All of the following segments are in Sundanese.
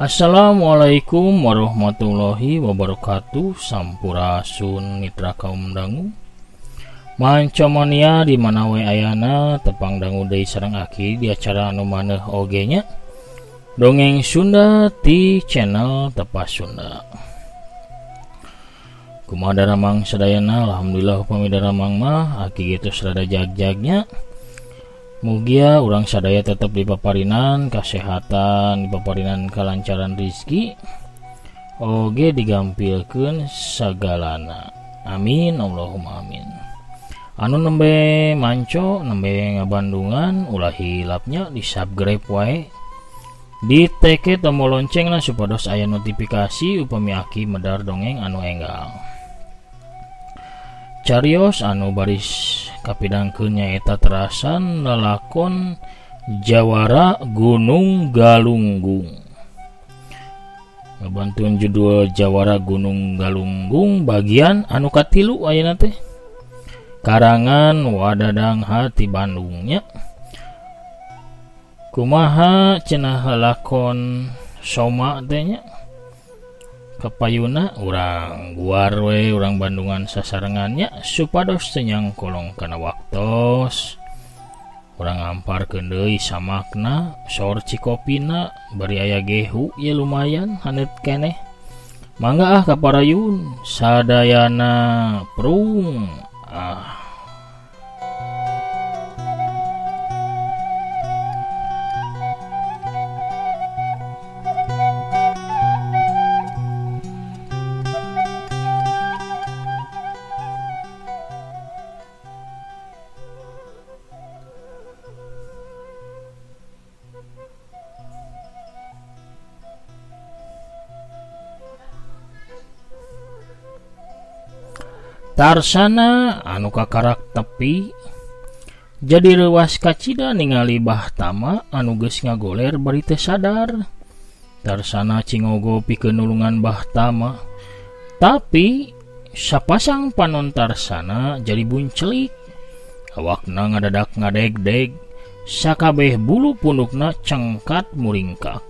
Assalamualaikum warahmatullahi wabarakatuh. Sampurasun mitra kaum dangu mancomania di mana we ayana tepang dangu deui sareng aki di acara anu maneh oge nya dongeng Sunda ti channel Tepas Sunda. Kumaha daramang sadayana? Alhamdulillah upami daramang mah aki gitu serada jag-jagnya. Mugia urang sadaya tetap dipaparinan kesehatan, dipaparinan kelancaran rizki, oge digampilkeun sagalana. Amin Allahumma amin. Anu nembe manco, nembe ngabandungan, ulah hilapnya di subscribe wae. Di teke tombol loncengna supados aya notifikasi upami aki medar dongeng anu enggal. Carios anu baris kapidangkeun nyaeta terasan lelakon Jawara Gunung Galunggung. Ngebantuan judul Jawara Gunung Galunggung bagian anu katilu ayeuna teh. Karangan Wadadang Hati Bandungnya. Kumaha cenah lakon soma teh nya? Kepayuna urang guar we urang Bandungan sasarengannya supados tenyang kolong kana waktos urang ngamparkeun deui samakna sor cikopina bari aya gehu ya lumayan hanet keneh mangga kaparayun sadayana prung Tarsana anu kakarak tepi jadi rewas kacida ningali Bahtama anu geus ngagoler bari teu sadar. Tarsana cingogo pikeun nulungan Bahtama tapi sapasang panon Tarsana jadi buncelik awakna ngadadak ngadeg-deg sakabeh bulu pundukna cengkat muringkak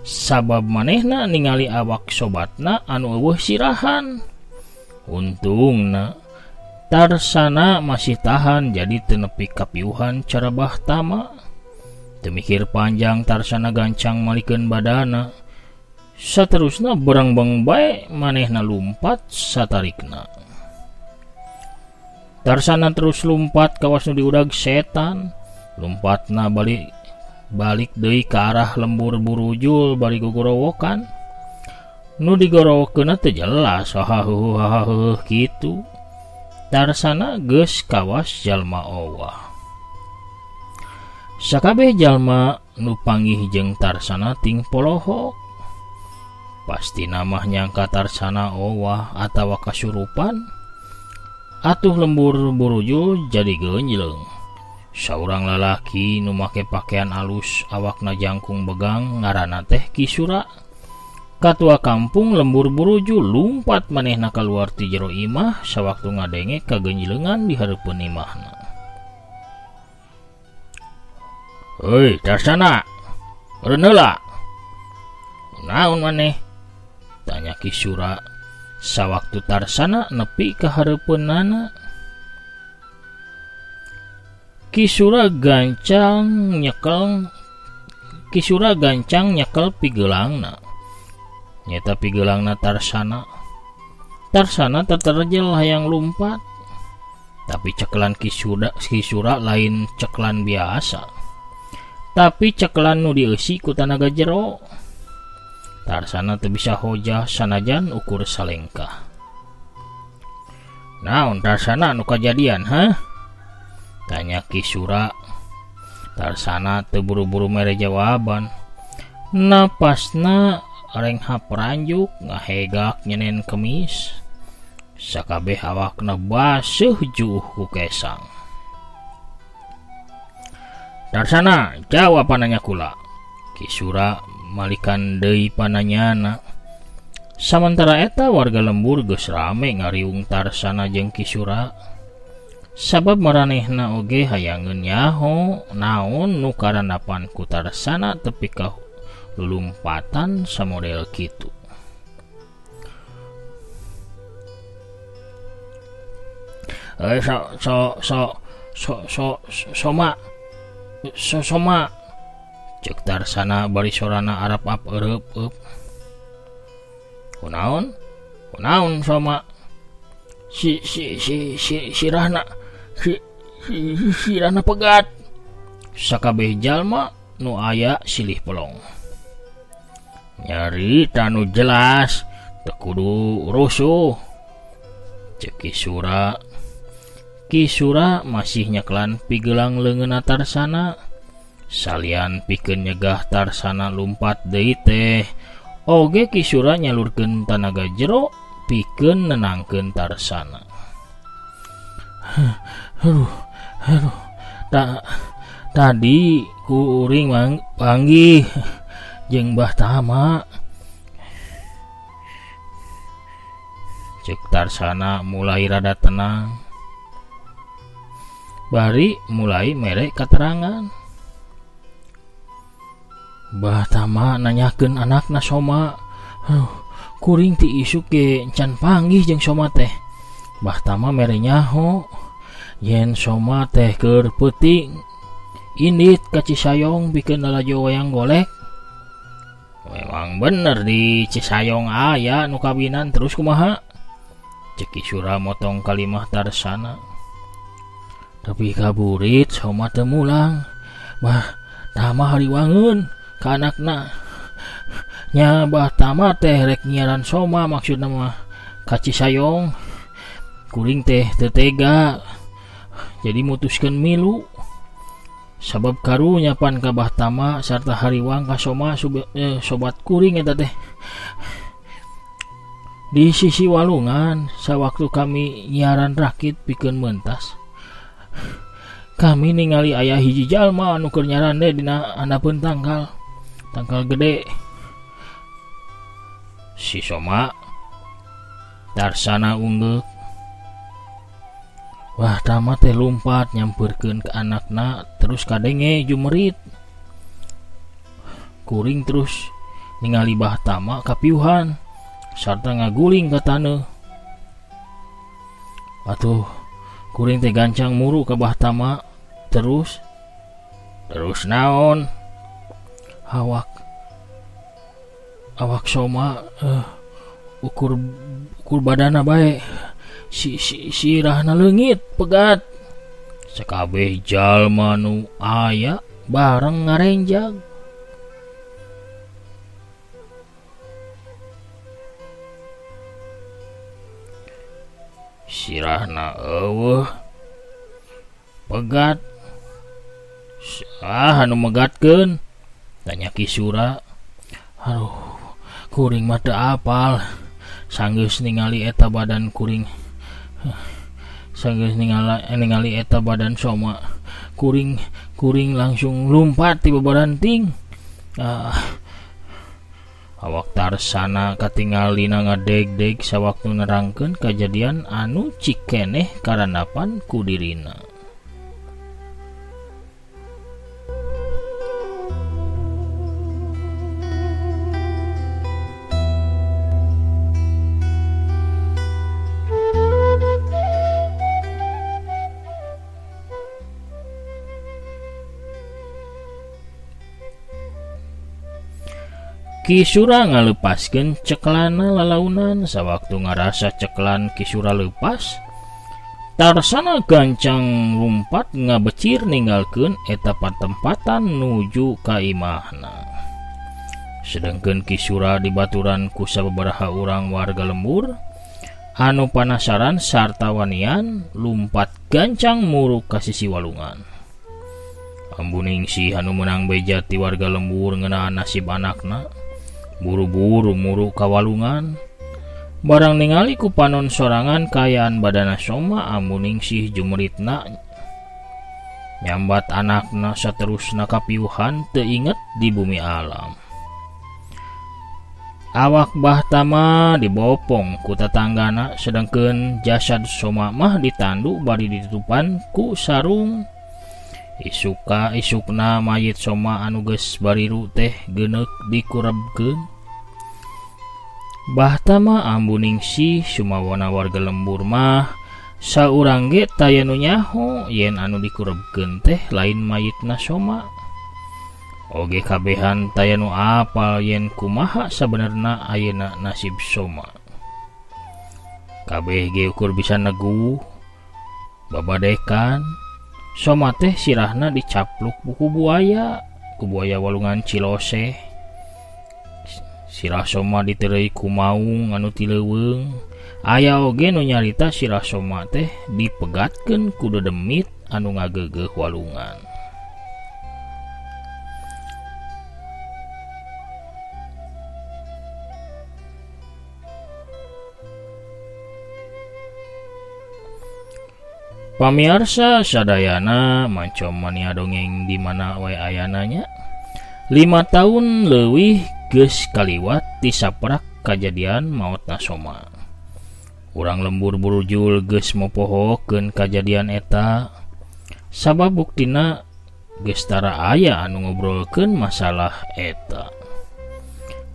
sabab manehna ningali awak sobatna anu eueuh sirahan. Untungna Tarsana masih tahan jadi tenepi kapiuhan cara Bahtama. Temikir panjang Tarsana gancang malikeun badana. Saterusna berangbang bae manehna lumpat satarikna. Tarsana terus lumpat kawas nu diudag setan. Lumpatna balik deui ka arah lembur burujul bari gogorowokan. Nu digorowokeun teh jelas hahaha kitu. Tarsana geus kawas jalma owah. Sakabeh jalma nu panggih jeung Tarsana ting polohok. Pasti namah nyangka Tarsana owah atawa kasurupan. Atuh lembur burujul jadi geunjleung. Saurang lalaki nu make pakaian alus awakna jangkung begang ngaranna teh Kisura. Katua kampung lembur buruju lumpat manehna kaluar ti jero imah sawaktu ngadenge kagenjleungan di hareupeun imahna. "Heuy, Tarsana, meureun heula." "Naon maneh?" tanya Kisura sawaktu Tarsana nepi ka hareupeunana. Kisura gancang nyekel pigeulangna. Nyata pigeulangna Tarsana. Tarsana terterjel hayang lumpat. Tapi cekelan Kisura lain cekelan biasa. Tapi cekelan nu dieusi ku tanaga jero. Tarsana teu bisa hojah sanajan ukur salengkah. "Naon Tarsana nu kajadian, hah?" tanya Kisura. Tarsana teu buru-buru mere jawaban. Napasna areng haperanjuk ngahegak nyenen kemis. Sakabeh awakna baseuh juuh ku kesang. "Tarsana, jawab pananya kula." Kisura malikan deui pananyana. Samantara eta warga lembur geus rame ngariung Tarsana jeung Kisura. Sabab maranehna oge hayangeun nyaho naon nu karanapan ku Tarsana tepi ka lulumpatan samodel kitu. Soma cek Tarsana bari sorana Arab eueup. Kunaon Soma? Sirahna pegat. Sakabeh jalma nu aya silih pelong. Nyari tanu jelas teu kudu rusuh. Cek Kisura masih nyeklan pigelang leungeunna Tarsana. Salian pikeun nyegah Tarsana lumpat deui teh, oge Kisura nyalurkeun tanaga jero pikeun nenangkeun Tarsana. Tadi kuring panggih jeung Mbah Tama. Cek Tarsana mulai rada tenang. Bari mulai mere katerangan. Mbah Tama nanyakeun anakna Soma. Kuring ti isuk ge encan panggih jeung Soma teh. Mbah Tama mere nyaho yen Soma teh keur peuting indit ka Cisayong pikeun lalajo wayang golek. Memang bener di Cisayong aya nu kawinan terus kumaha? Cek Kisura motong kalimah Tarsana. Tapi kaburit Soma teu mulang. Mbah Tama hariwangeun ka anakna. Nya Mbah Tama teh rek nyiaran Soma maksudna mah ka Cisayong. Kuring teh teu tega. Jadi mutuskeun milu. Sabab karu nyapan ka Mbah Tama sarta hariwang ka Soma sobat kuring eta teh. Di sisi walungan sawaktu kami nyiaran rakit pikeun mentas. Kami ningali aya hiji jalma anu keur nyaran teh dina handapeun tangkal gede. Si Soma Tarsana unggek. Wah Tama teh lumpat nyampeurkeun ke anakna terus kadenge jumerit. Kuring terus ningali Mbah Tama kapiuhan sarta ngaguling ka taneuh. Atuh kuring teh gancang muru ka Mbah Tama terus naon? Awak Soma ukur badana bae sirahna leungit pegat. Sakabeh jalma nu aya bareng ngarenjag. Sirahna eueuh pegat. Anu megatkeun? Tanya Kisura. Aduh, kuring mah teu apal. Sanggeus ningali eta badan kuring. Sanggeus ningali eta badan Soma. Kuring langsung lumpat ti babaranting. Awak Tarsana katingalina ngadeg-deg sawaktu nerangkeun kajadian anu cikeneh karandapan ku dirina. Kisura ngalepaskeun ceklana lalaunan. Sawaktu ngarasa ceklan Kisura leupas, Tarsana gancang lumpat ngabecir ninggalkeun eta patempatan nuju ka imahna. Sedengkeun Kisura dibaturan ku sababaraha urang warga lembur anu panasaran sarta wanian lumpat gancang muru ka sisi walungan. Ambuning si anu menang beja ti warga lembur ngeunaan nasib anakna, buru-buru muru ka walungan. Barang ningali ku panon sorangan kayaan badana Soma, ambuning sih jumeritna nyambat anakna saterusna kapiuhan teu inget di bumi alam. Awak Mbah Tama dibopong ku tetanggana, sedangkeun jasad Soma mah ditandu bari ditutupan ku sarung. isukna mayit Soma anu geus bariru teh geuneuk dikurebkeun. Bahtama ambuning si sumawana warga lembur mah saurang ge taya nu nyaho yen anu dikurebkeun teh lain mayitna Soma. Oge kabehan taya nu apal yen kumaha sabenerna ayeuna nasib Soma. Kabeh ge ukur bisa neguh babadekan Soma teh sirahna dicapluk ku buaya walungan Cilose. Sirah Soma diterei ku maung anu ti leuweung. Aya oge nu nyarita sirah Soma teh dipegatkeun ku dedemit anu ngageugeuh walungan. Pamirsa sadayana mancom mania dongeng di mana wae ayananya. 5 tahun leuwih geus kaliwat ti saprak kajadian maotna Soma. Urang lembur burujul geus mopohokeun kajadian eta. Sabab buktina geus tara aya anu ngobrolkeun masalah eta.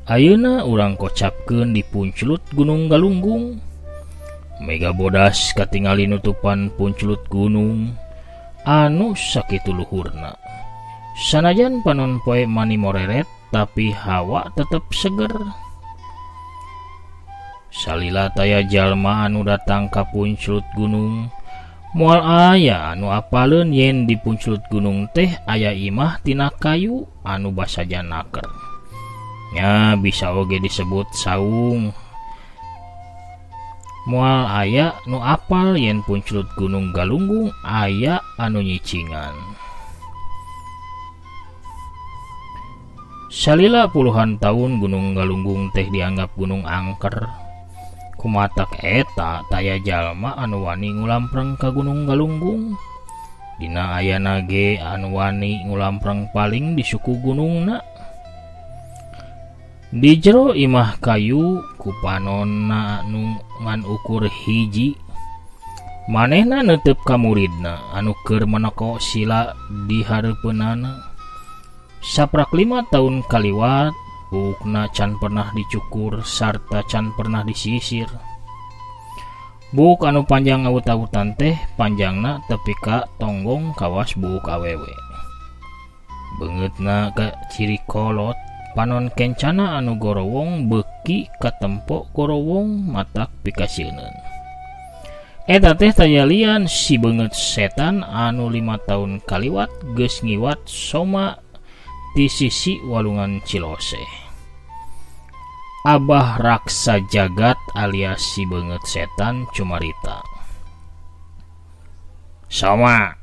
Ayeuna urang kocapkeun di punculut Gunung Galunggung. Mega bodas katingali nutupan punculut gunung anu sakitu luhurna. Sanajan panon poe mani moreret tapi hawa tetep seger. Salila taya jalma anu datang ka punculut gunung, moal aya anu apaleun yen di punculut gunung teh aya imah tina kayu anu basajan naker. Nya bisa oge disebut saung. Moal aya nu apal yen punculut Gunung Galunggung aya anu nyicingan. Salila puluhan tahun Gunung Galunggung teh dianggap gunung angker. Kumatak eta taya jalma anu wani ngulampreng ka Gunung Galunggung. Dina ayana ge anu wani ngulampreng paling di suku gunungna. Di jero imah kayu ku panonna anu ngan ukur hiji. Manehna neuteup ka muridna anu keur maneko sila di hareupeunana. Saprak 5 tahun kaliwat buukna can pernah dicukur sarta can pernah disisir. Buuk anu panjang awut-awutan teh panjangna tepi ka tonggong kawas buuk awewe. Beungeutna ka ciri kolot. Panon kencana anu gorowong beuki katempo gorowong matak pikasieun. Eta teh taya lian si beungeut setan anu 5 tahun kaliwat geus ngiwat Soma di sisi walungan Cilose. Abah Raksa Jagat alias si beungeut setan cumarita. Soma,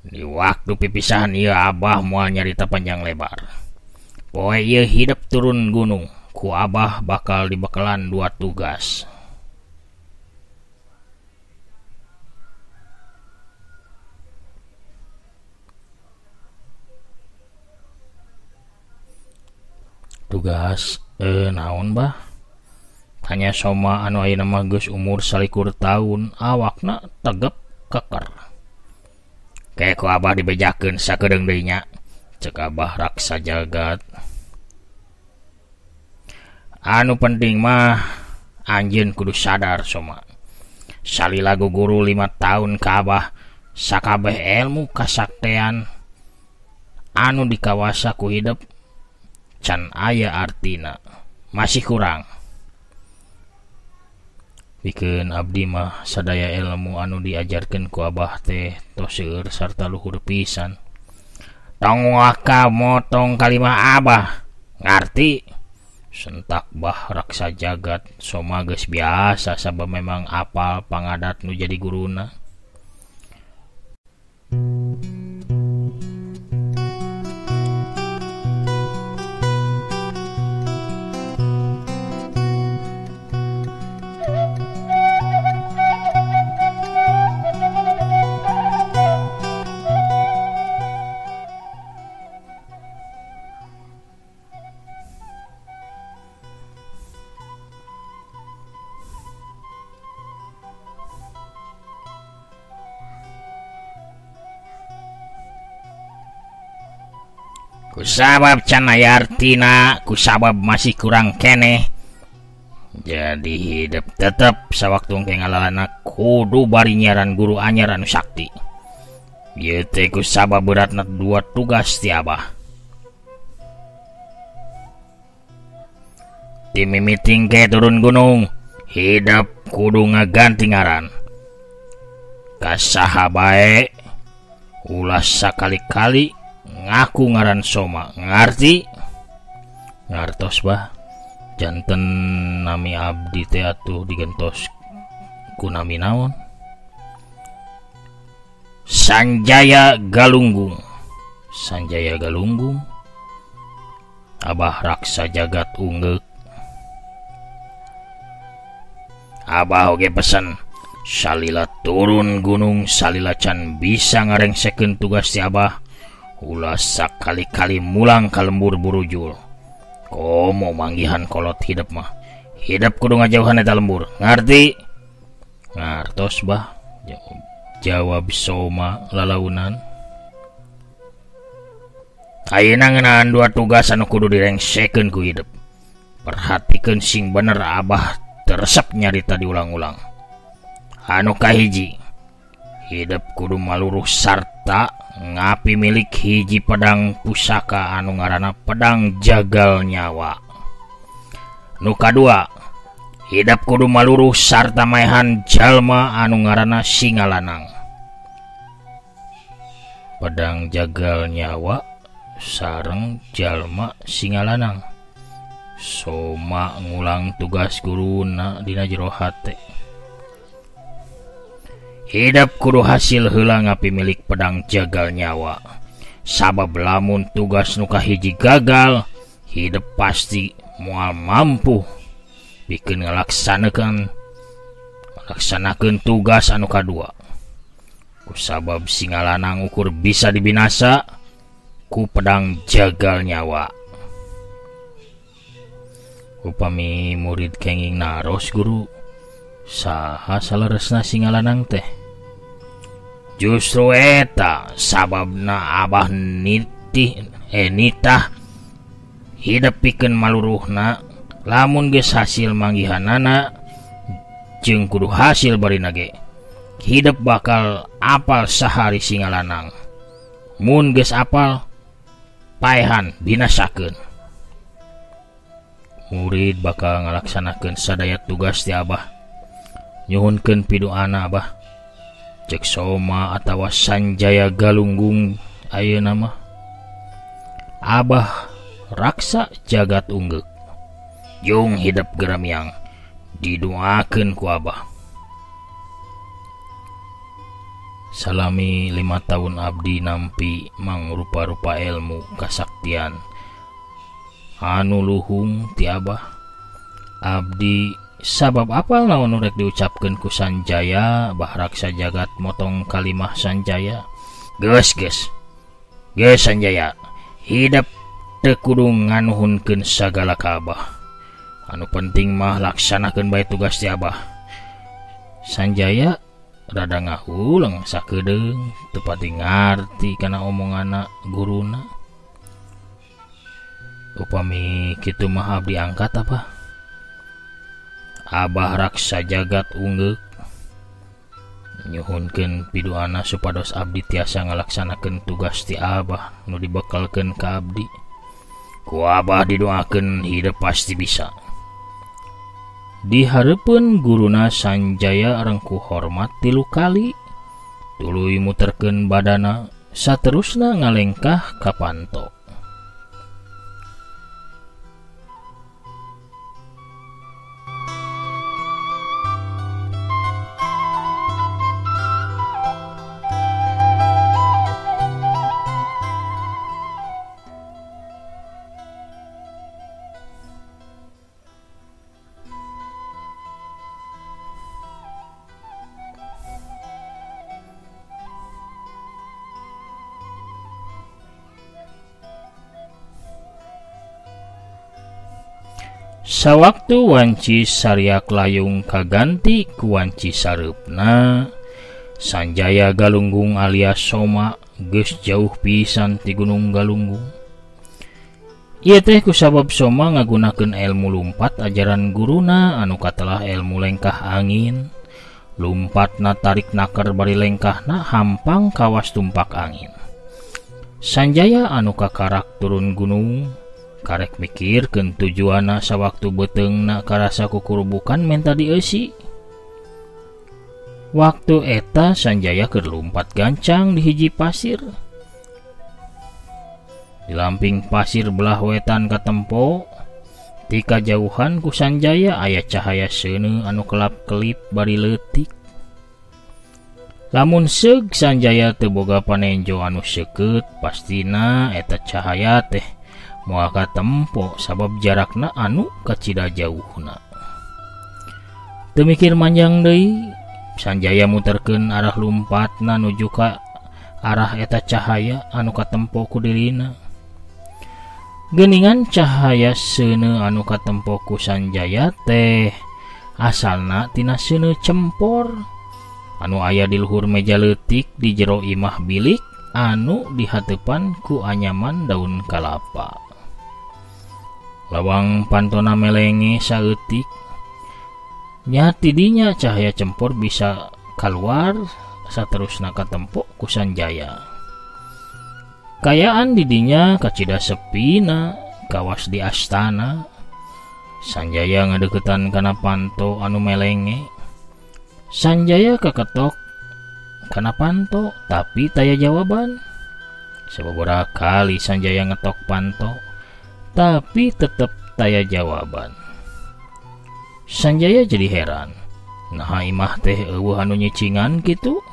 di waktu pipisahan ieu Abah moal nyarita panjang lebar. Poe ieu hidup turun gunung, ku Abah bakal dibakalan 2 tugas. Tugas naon bah? Tanya Soma anu ayeuna mah geus umur 21 tahun, awakna tegep keker. Kae ku Abah dibejakeun sakedeung deui nya. Cek Abah Raksa Jagat. Anu penting mah anjeun kudu sadar Soma. Salila guguru 5 tahun ka Abah sakabeh ilmu kasaktean anu dikawasa ku hidup can aya artina. Masih kurang. Pikeun abdi mah sadaya ilmu anu diajarkeun ku Abah teh tos seueur sarta luhur pisan. Tong waka motong kalimah Abah ngarti. Sentak Bah Raksa Jagat. Soma geus biasa sabab memang apal pangadat nu jadi guruna. Kusabab can aya artina, kusabab masih kurang keneh. Jadi hidup tetep sawaktu engke ngalalana kudu bari nyiaran guru anyar anu sakti. Ieu teh kusabab beratna 2 tugas ti Abah. Ti mimiting ke turun gunung, hidup kudu ngaganti ngaran. Kasaha bae ulah sakali-kali ngaku ngaran Soma, ngarti? Ngartos bah, janten nami abdi teh atuh digentos ku nami naon? Sanjaya Galunggung. Sanjaya Galunggung, Abah raksa jagat ungeuk. Abah oge pesen, salila turun gunung, salila can bisa ngarengsekeun tugas ti Abah, ulah sakali-kali mulang ka lembur burujul. Komo manggihan kolot hidup mah, hidup kudu ngajauhan eta lembur, ngarti? Ngartos bah, jawab Soma lalaunan. Ayeuna ngeunaan 2 tugas anu kudu direngsekeun ku hidup. Perhatikeun sing bener Abah teresep nyarita diulang-ulang. Anu kahiji, hidup kudu maluruh sarta ngapi milik hiji pedang pusaka anu ngaranna pedang jagal nyawa. Nu kadua, hidup kudu maluruh sarta maehan jalma anu ngaranna Singalanang. Pedang jagal nyawa sareng jalma Singalanang. Soma ngulang tugas guruna dina jero hate. Hidup kudu hasil heula ngapi milik pedang jagal nyawa. Sabab lamun tugas nu kahiji gagal, hidup pasti moal mampu pikeun ngalaksanakeun tugas anu kadua. Kusabab Singalanang ukur bisa dibinasa ku pedang jagal nyawa. Upami murid kenging naros guru, saha saleresna Singalanang teh? Justru eta sababna Abah nitah hidup pikeun maluruhna, lamun geus hasil manggihanana jeung kudu hasil barina ge. Hidup bakal apal sahari Singalanang. Mun geus apal, paehan binasakeun. Murid bakal ngalaksanakeun sadaya tugas ti Abah. Nyuhunkeun pidoana Abah. Cek Soma atawa Sanjaya Galunggung ayeuna mah. Abah raksa jagat ungeuk. Jung hidup geramiang didoakeun ku Abah. Salami 5 tahun abdi nampi mangrupa-rupa ilmu kasaktian anu luhung ti Abah. Abdi sabab apal naon rek diucapkeun ku Sanjaya, bah raksa jagat motong kalimah Sanjaya. Geus Sanjaya, hidup teu kudu nganuhunkeun sagala ka Abah. Anu penting mah laksanakeun bae tugas ti Abah. Sanjaya rada ngahulang sakedeung, teu pati ngarti kana omonganna guruna. Upami kitu mah abdi angkat apa? Abah raksa jagat ungeuk nyuhunkeun pidoana supados abdi tiasa ngalaksanakeun tugas ti Abah nu dibekalkeun ka abdi. Ku Abah didoakeun hidup pasti bisa. Dihareupeun guruna Sanjaya rengku hormat 3 kali, tuluy muterkeun badana, saterusna ngalengkah ka panto. Sawaktu wanci sariak layung kaganti ku wanci sareupna, Sanjaya Galunggung alias Soma geus jauh pisan ti Gunung Galunggung. Ieu teh kusabab Soma ngagunakeun ilmu lumpat ajaran guruna anu katelah ilmu lengkah angin. Lumpatna tarik nakar bari lengkahna hampang kawas tumpak angin. Sanjaya anu kakarak turun gunung karek mikirkeun tujuanna sawaktu beteungna karasa kukurubukan menta dieusi. Waktu eta Sanjaya keur lumpat gancang di hiji pasir. Di lamping pasir belah wetan katempo, ti kajauhan ku Sanjaya aya cahaya seuneu anu kelap-kelip bari leutik. Lamun seug Sanjaya teu boga panenjo anu seukeut, pastina eta cahaya teh moal katempo sabab jarakna anu kacida jauhna. Teu mikir manjang deui, Sanjaya muterkeun arah lumpatna nuju ka arah eta cahaya anu katempo ku dirina. Geuningan cahaya seuneu anu katempo ku Sanjaya teh asalna tina seuneu cempor anu aya di luhur meja leutik di jero imah bilik anu dihateupan ku anyaman daun kalapa. Lawang pantona melenge saeutik, nya tidinya cahaya cempor bisa keluar saterusna katempo ku Sanjaya. Kayaan didinya kacida sepina kawas di astana. Sanjaya ngadeukeutan kana panto anu melenge. Sanjaya kaketok kana panto tapi taya jawaban. Sababaraha kali Sanjaya ngetok panto tapi tetep taya jawaban. Sanjaya jadi heran, naha imah teh eueuh anu nyicingan kitu?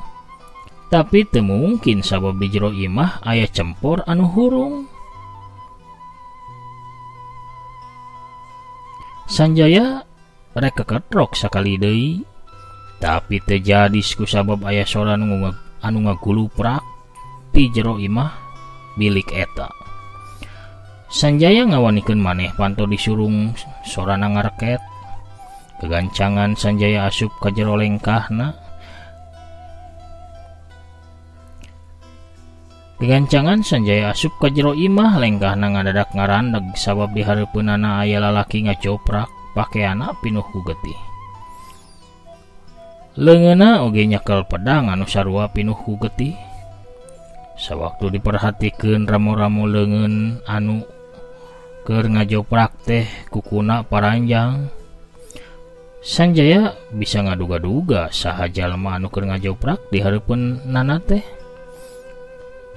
Tapi teu mungkin sabab di jero imah aya cempor anu hurung. Sanjaya rek keketrok sakali deui, tapi teu jadi kusabab aya sora anu ngaguluprak di jero imah bilik eta. Sanjaya ngawanikeun maneh panto disurung sorana ngareket. Kegancangan Sanjaya asup ka jero lengkahna. Kegancangan Sanjaya asup ka jero imah lengkahna ngadadak ngarandeg sabab di hareupeunana aya lalaki ngacoprak pakeana pinuh ku getih. Leungeunna oge nyekel pedang anu sarua pinuh ku getih. Sawaktu diperhatikeun ramo-ramo leungeun anu keur ngajoprak teh kukuna paranjang, Sanjaya bisa ngaduga-duga saha jalma anu keur ngajoprak di hareupeunana teh.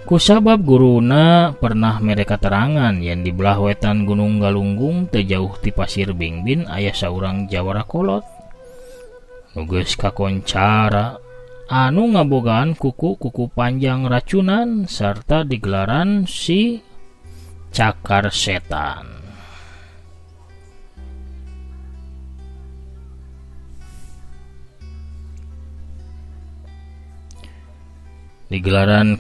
Kusabab guruna pernah mere katerangan yen di belah wetan Gunung Galunggung teu jauh ti Pasir Bingbin aya saurang jawara kolot nu geus kakoncara anu ngabogaan kuku panjang racunan sarta digelaran si Cakar Setan. Digelaran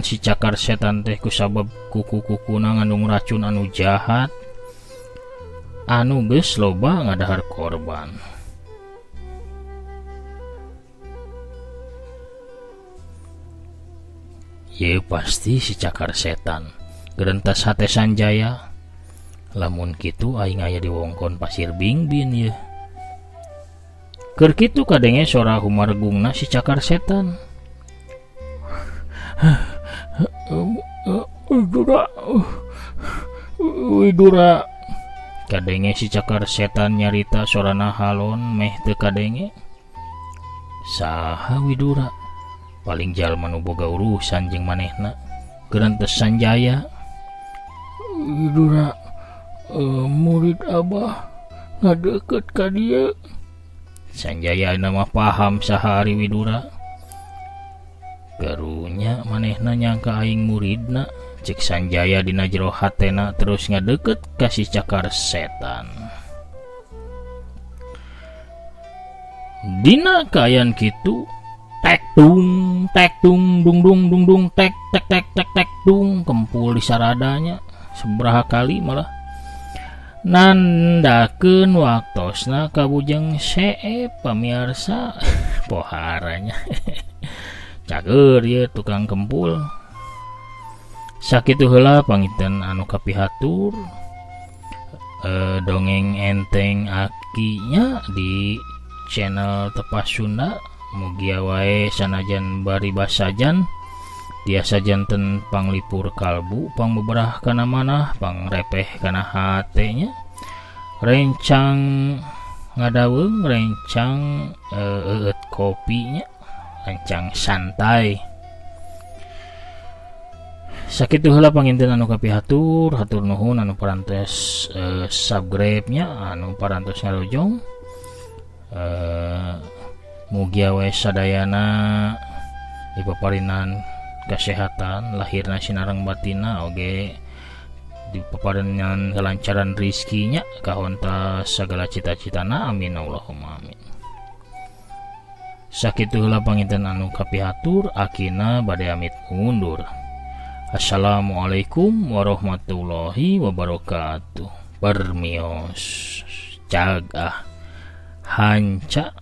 si Cakar Setan teh kusabab kuku-kukuna ngandung racun anu jahat anu geus loba ngadahar korban. Ye pasti si Cakar Setan. Gerentas hate Sanjaya, lamun kitu aing aya di wewengkon Pasir Bingbin ye. Keur kitu kadenge sora humargungna si Cakar Setan. Widura kadenge si Cakar Setan nyarita sorana halon meh teu kadenge. Saha Widura? Paling jalma nu boga urusan jeung manehna. Gerentas Sanjaya, Widura murid Abah ngadeukeut ka dieu. Sanjaya nama paham saha ari Widura. Karunya manehna nyangka aing muridna, cek Sanjaya dina jero hatena terus ngadeukeut ka si Cakar Setan. Dina kaayaan kitu, tek tung dung dung tek dung kempul di saradanya sabaraha kali malah nandakeun waktosna ka bujang Seep pamiarsa poharanya. Cager ya tukang kempul. Sakitu heula panginten anu kapihatur dongeng enteng akinya di channel Tepas Sunda. Mugia wae sanajan bari basajan tiasa janten panglipur kalbu, pangbeberah kana manah, pangrepeh kana hatenya, rencang ngadaweung, rencang eut kopinya, rencang santai. Sakitu heula panginten anu kapihatur, hatur nuhun anu parantos subscribe-nya, anu parantos ngarojong. Mugia wae sadayana dipaparinan kesehatan lahirna sinareng batina, oge dipaparinan kelancaran rizkinya, kahonta segala cita-citana, amin Allahumma amin. Sakitu heula panginten anu kapihatur, akina bade amit mundur. Assalamualaikum warahmatullahi wabarakatuh. Permios cagah hanca